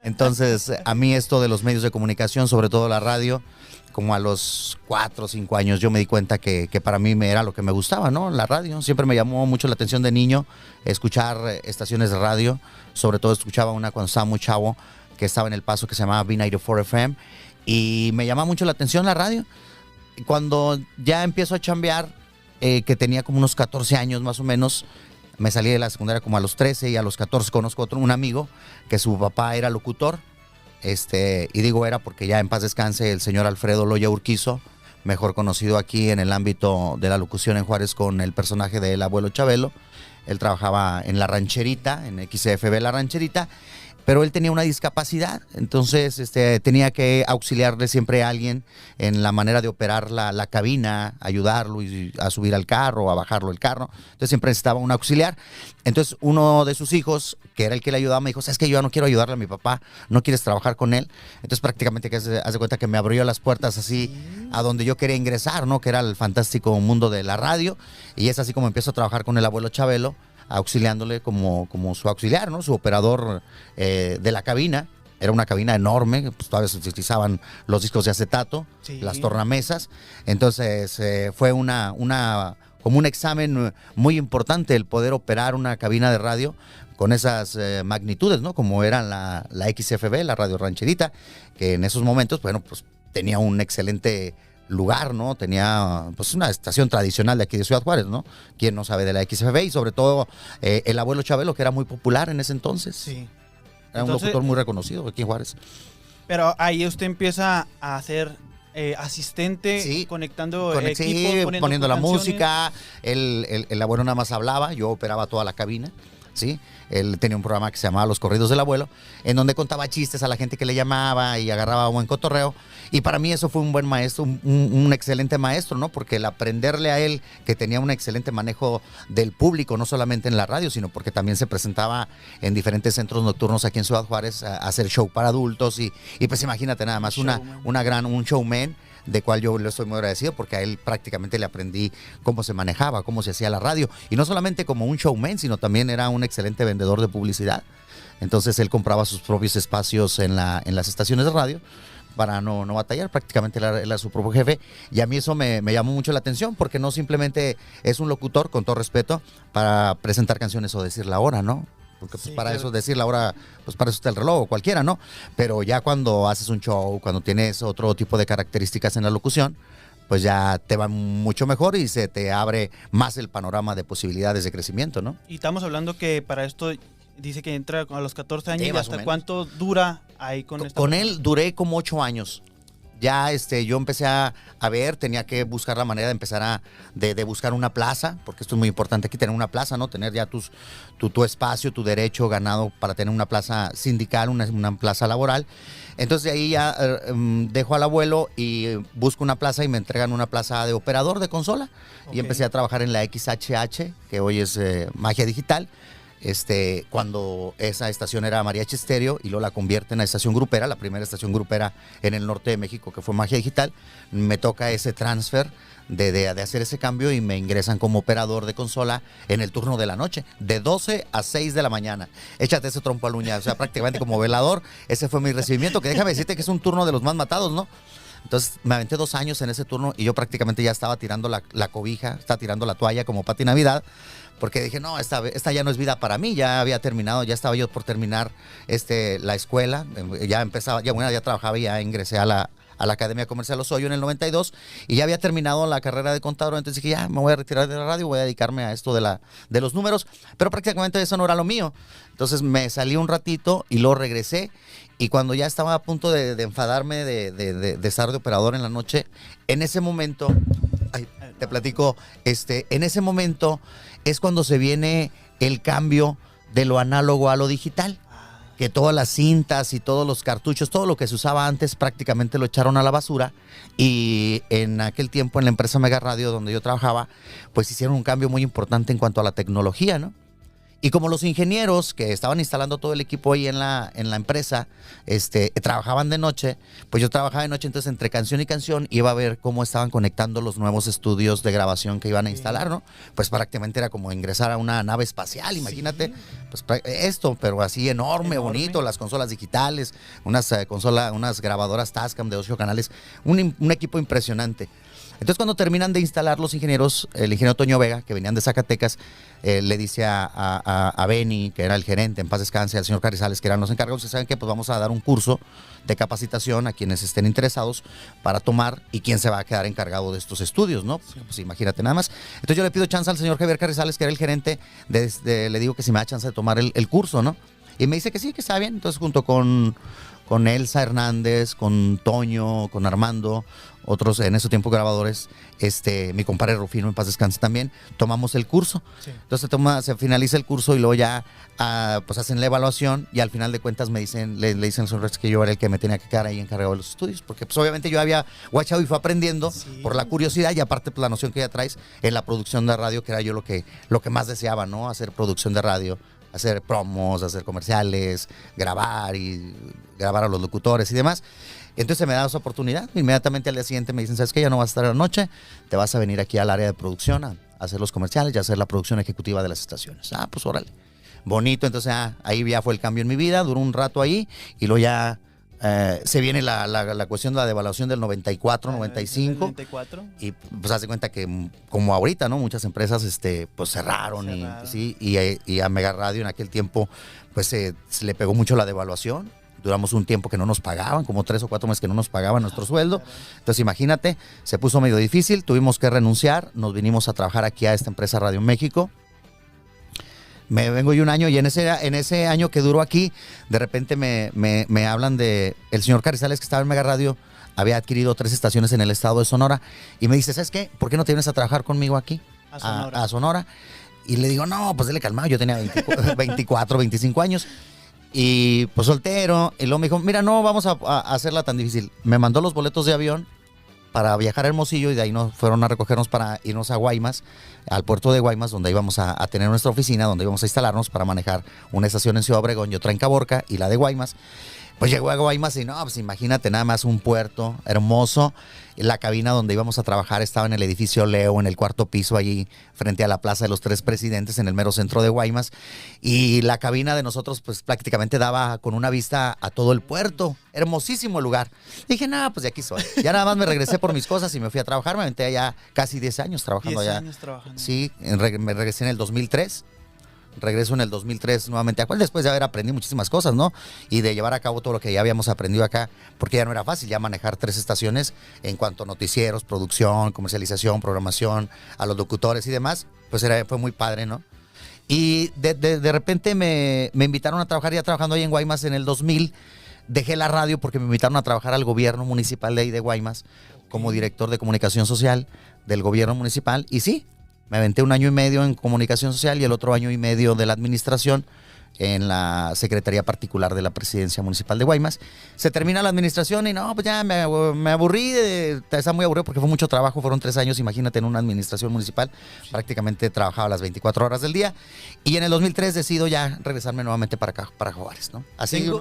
Entonces, a mí esto de los medios de comunicación, sobre todo la radio, como a los 4 o 5 años yo me di cuenta que para mí era lo que me gustaba, ¿no? La radio. Siempre me llamó mucho la atención de niño escuchar estaciones de radio. Sobre todo escuchaba una cuando estaba muy chavo que estaba en El Paso que se llamaba B94 FM y me llamaba mucho la atención la radio. Y cuando ya empiezo a chambear, que tenía como unos 14 años más o menos, me salí de la secundaria como a los 13 y a los 14 conozco un amigo que su papá era locutor. Y digo era porque ya en paz descanse el señor Alfredo Loya Urquizo, mejor conocido aquí en el ámbito de la locución en Juárez con el personaje del abuelo Chabelo. Él trabajaba en La Rancherita, en XFB La Rancherita, pero él tenía una discapacidad, entonces tenía que auxiliarle siempre a alguien en la manera de operar la cabina, ayudarlo a subir al carro, a bajarlo el carro, entonces siempre necesitaba un auxiliar. Entonces uno de sus hijos, que era el que le ayudaba, me dijo, ¿sabes qué? Yo ya no quiero ayudarle a mi papá, ¿no quieres trabajar con él? Entonces prácticamente haz de cuenta que me abrió las puertas así a donde yo quería ingresar, ¿no? Que era el fantástico mundo de la radio, y es así como empiezo a trabajar con el abuelo Chabelo, auxiliándole como su auxiliar, ¿no? Su operador de la cabina. Era una cabina enorme, pues todavía se utilizaban los discos de acetato, sí, las tornamesas. Entonces fue como un examen muy importante el poder operar una cabina de radio con esas magnitudes, ¿no? Como era la XFB, la Radio Rancherita, que en esos momentos, bueno, pues tenía un excelente lugar, ¿no? Tenía pues una estación tradicional de aquí de Ciudad Juárez, ¿no? ¿Quién no sabe de la XFB? Y sobre todo el abuelo Chabelo, que era muy popular en ese entonces. Sí. Era un locutor muy reconocido aquí en Juárez. Pero ahí usted empieza a ser asistente, sí, conectando equipos, sí, poniendo la canciones. música. El abuelo nada más hablaba, yo operaba toda la cabina. ¿Sí? Él tenía un programa que se llamaba Los Corridos del Abuelo, en donde contaba chistes a la gente que le llamaba y agarraba buen cotorreo. Y para mí eso fue un buen maestro, un excelente maestro, ¿no? Porque el aprenderle a él, que tenía un excelente manejo del público, no solamente en la radio, sino porque también se presentaba en diferentes centros nocturnos aquí en Ciudad Juárez a hacer show para adultos. Y pues imagínate nada más, un showman, de cual yo le estoy muy agradecido porque a él prácticamente le aprendí cómo se manejaba, cómo se hacía la radio. Y no solamente como un showman, sino también era un excelente vendedor de publicidad. Entonces él compraba sus propios espacios en las estaciones de radio para no batallar, prácticamente él era su propio jefe. Y a mí eso me llamó mucho la atención porque no simplemente es un locutor, con todo respeto, para presentar canciones o decir la hora, ¿no? Porque pues, sí, para eso decir la hora, pues para eso está el reloj o cualquiera, ¿no? Pero ya cuando haces un show, cuando tienes otro tipo de características en la locución, pues ya te va mucho mejor y se te abre más el panorama de posibilidades de crecimiento, ¿no? Y estamos hablando que para esto dice que entra a los 14 años, sí, ¿y hasta cuánto dura ahí con esta? Con él duré como 8 años. Ya yo empecé a ver, tenía que buscar la manera de empezar de buscar una plaza, porque esto es muy importante aquí, tener una plaza, ¿no? Tener ya tu espacio, tu derecho ganado para tener una plaza sindical, una plaza laboral. Entonces de ahí ya dejo al abuelo y busco una plaza y me entregan una plaza de operador de consola. Okay. Y empecé a trabajar en la XHH, que hoy es Magia Digital. Cuando esa estación era Mariachi Estéreo y luego la convierten a estación grupera, la primera estación grupera en el norte de México que fue Magia Digital, me toca ese transfer de hacer ese cambio y me ingresan como operador de consola en el turno de la noche, de 12 a 6 de la mañana. Échate ese trompo al uña, o sea, prácticamente como velador, ese fue mi recibimiento, que déjame decirte que es un turno de los más matados, ¿no? Entonces me aventé 2 años en ese turno y yo prácticamente ya estaba tirando la cobija, estaba tirando la toalla como Pati Navidad, porque dije, no, esta ya no es vida para mí, ya había terminado, ya estaba yo por terminar la escuela, ya empezaba, ya trabajaba y ya ingresé a la Academia Comercial Osoyo en el 92 y ya había terminado la carrera de contador, entonces dije, ya me voy a retirar de la radio, voy a dedicarme a esto de los números, pero prácticamente eso no era lo mío. Entonces me salí un ratito y luego regresé y cuando ya estaba a punto de enfadarme de estar de operador en la noche, en ese momento, te platico, en ese momento es cuando se viene el cambio de lo análogo a lo digital. Que todas las cintas y todos los cartuchos, todo lo que se usaba antes prácticamente lo echaron a la basura y en aquel tiempo en la empresa Mega Radio donde yo trabajaba, pues hicieron un cambio muy importante en cuanto a la tecnología, ¿no? Y como los ingenieros que estaban instalando todo el equipo ahí en la empresa, trabajaban de noche, pues yo trabajaba de noche, entonces entre canción y canción iba a ver cómo estaban conectando los nuevos estudios de grabación que iban a instalar, ¿no? Pues prácticamente era como ingresar a una nave espacial, imagínate, sí. Pues esto, pero así enorme, bonito, las consolas digitales, unas grabadoras Tascam de 8 canales, un equipo impresionante. Entonces cuando terminan de instalar los ingenieros, el ingeniero Toño Vega, que venían de Zacatecas, le dice a Benny, que era el gerente, en paz descanse, al señor Carrizales, que eran los encargados, ¿saben qué? Pues vamos a dar un curso de capacitación a quienes estén interesados para tomar y quién se va a quedar encargado de estos estudios, ¿no? Sí. Pues imagínate nada más. Entonces yo le pido chance al señor Javier Carrizales, que era el gerente, le digo que si me da chance de tomar el curso, ¿no? Y me dice que sí, que está bien. Entonces junto con Elsa Hernández, con Toño, con Armando, otros en ese tiempo grabadores, mi compadre Rufino, en paz descanse también, tomamos el curso. Sí. Entonces se finaliza el curso y luego ya pues hacen la evaluación y al final de cuentas le dicen al señor que yo era el que me tenía que quedar ahí encargado de los estudios, porque pues obviamente yo había guachado y fue aprendiendo por la curiosidad y aparte pues la noción que ya traes en la producción de radio, que era yo lo que más deseaba, ¿no? Hacer producción de radio, hacer promos, hacer comerciales, grabar a los locutores y demás. Entonces me da esa oportunidad. Inmediatamente al día siguiente me dicen, ¿sabes qué? Ya no vas a estar a la noche, te vas a venir aquí al área de producción a hacer los comerciales y a hacer la producción ejecutiva de las estaciones. Ah, pues órale. Bonito, entonces ahí ya fue el cambio en mi vida, duró un rato ahí y luego ya se viene la cuestión de la devaluación del 94, 95. 94. Y pues haz de cuenta que como ahorita, ¿no? Muchas empresas pues cerraron. Y a Mega Radio en aquel tiempo pues se le pegó mucho la devaluación. Duramos un tiempo que no nos pagaban, como 3 o 4 meses que no nos pagaban nuestro sueldo. Entonces imagínate, se puso medio difícil, tuvimos que renunciar, nos vinimos a trabajar aquí a esta empresa Radio México. Me vengo yo un año y en ese año que duró aquí, de repente me hablan de el señor Carrizales, que estaba en Mega Radio, había adquirido 3 estaciones en el estado de Sonora, y me dice, ¿sabes qué? ¿Por qué no te vienes a trabajar conmigo aquí? A Sonora. Y le digo, no, pues dele calmado, yo tenía 24, 25 años. Y pues soltero, y luego me dijo, mira, no vamos a hacerla tan difícil. Me mandó los boletos de avión para viajar a Hermosillo y de ahí nos fueron a recogernos para irnos a Guaymas, al puerto de Guaymas, donde íbamos a tener nuestra oficina, donde íbamos a instalarnos para manejar una estación en Ciudad Obregón y otra en Caborca y la de Guaymas. Pues llegó a Guaymas y no, pues imagínate nada más un puerto hermoso. La cabina donde íbamos a trabajar estaba en el edificio Leo, en el 4º piso, allí frente a la Plaza de los 3 Presidentes, en el mero centro de Guaymas. Y la cabina de nosotros pues prácticamente daba con una vista a todo el puerto. Hermosísimo el lugar. Dije, nada, pues de aquí soy. Ya nada más me regresé por mis cosas y me fui a trabajar. Me aventé allá casi 10 años trabajando allá. 10 años trabajando. Sí, me regresé en el 2003. Regreso en el 2003 nuevamente a Cual, después de haber aprendido muchísimas cosas, ¿no? Y de llevar a cabo todo lo que ya habíamos aprendido acá, porque ya no era fácil ya manejar 3 estaciones en cuanto a noticieros, producción, comercialización, programación, a los locutores y demás, pues fue muy padre, ¿no? Y de repente me invitaron a trabajar, ya trabajando ahí en Guaymas en el 2000, dejé la radio porque me invitaron a trabajar al gobierno municipal de ahí de Guaymas, como director de comunicación social del gobierno municipal, y sí, me aventé 1 año y medio en comunicación social y el otro 1 año y medio de la administración en la Secretaría Particular de la Presidencia Municipal de Guaymas. Se termina la administración y no, pues ya me aburrí, estaba muy aburrido porque fue mucho trabajo, fueron 3 años, imagínate, en una administración municipal, prácticamente trabajaba las 24 horas del día, y en el 2003 decido ya regresarme nuevamente para acá, para Juárez, ¿no? Así.